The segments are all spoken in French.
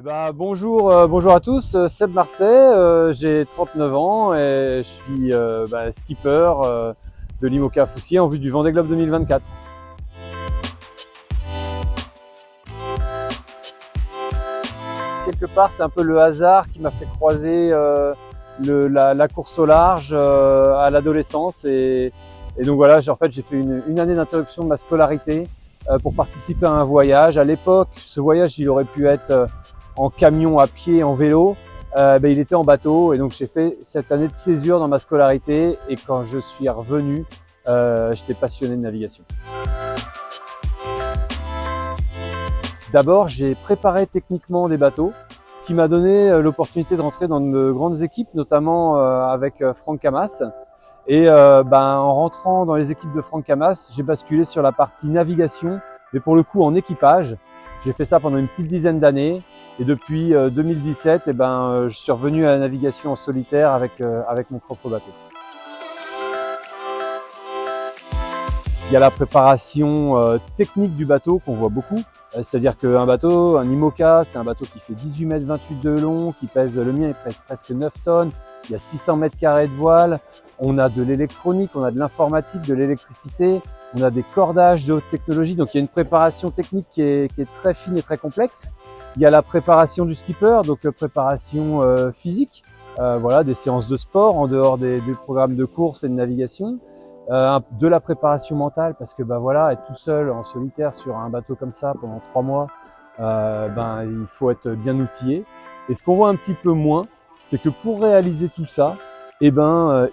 Bonjour à tous, Seb Marseille, j'ai 39 ans et je suis skipper de l'IMOCA Foussier en vue du Vendée Globe 2024. Quelque part, c'est un peu le hasard qui m'a fait croiser la course au large à l'adolescence et donc voilà, j'ai fait une année d'interruption de ma scolarité pour participer à un voyage. À l'époque, ce voyage, il aurait pu être en camion, à pied, en vélo. Il était en bateau et donc j'ai fait cette année de césure dans ma scolarité et quand je suis revenu, j'étais passionné de navigation. D'abord, j'ai préparé techniquement des bateaux, ce qui m'a donné l'opportunité de rentrer dans de grandes équipes, notamment avec Franck Camas. Et en rentrant dans les équipes de Franck Camas, j'ai basculé sur la partie navigation, mais pour le coup en équipage. J'ai fait ça pendant une petite dizaine d'années et depuis 2017, je suis revenu à la navigation en solitaire avec mon propre bateau. Il y a la préparation technique du bateau qu'on voit beaucoup. C'est-à-dire qu'un bateau, un IMOCA, c'est un bateau qui fait 18 mètres 28 de long, qui pèse, le mien il pèse presque 9 tonnes. Il y a 600 mètres carrés de voile. On a de l'électronique, on a de l'informatique, de l'électricité. On a des cordages de haute technologie. Donc il y a une préparation technique qui est très fine et très complexe. Il y a la préparation du skipper, donc préparation physique. Des séances de sport en dehors des programmes de course et de navigation. De la préparation mentale parce que être tout seul en solitaire sur un bateau comme ça pendant 3 mois, il faut être bien outillé. Et ce qu'on voit un petit peu moins, c'est que pour réaliser tout ça, il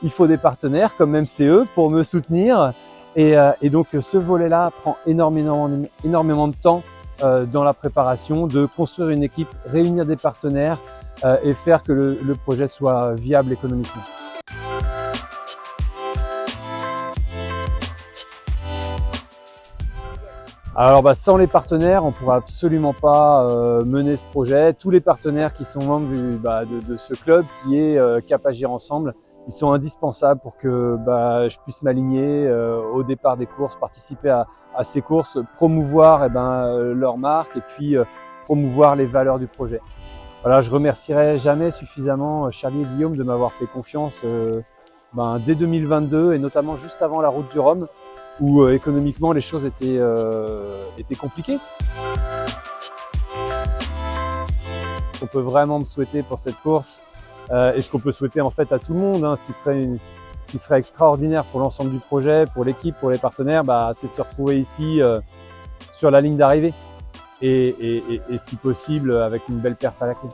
faut des partenaires comme MCE pour me soutenir. Et donc ce volet-là prend énormément de temps dans la préparation, de construire une équipe, réunir des partenaires et faire que le projet soit viable économiquement. Alors sans les partenaires, on ne pourra absolument pas mener ce projet. Tous les partenaires qui sont membres de ce club qui est Cap Agir Ensemble, ils sont indispensables pour que je puisse m'aligner au départ des courses, participer à ces courses, promouvoir leur marque et puis promouvoir les valeurs du projet. Voilà, je remercierai jamais suffisamment Charlie et Guillaume de m'avoir fait confiance dès 2022 et notamment juste avant la Route du Rhum, où économiquement les choses étaient compliquées. Ce qu'on peut vraiment me souhaiter pour cette course, et ce qu'on peut souhaiter en fait à tout le monde, ce qui serait extraordinaire pour l'ensemble du projet, pour l'équipe, pour les partenaires, c'est de se retrouver ici sur la ligne d'arrivée et si possible avec une belle perf à la clé.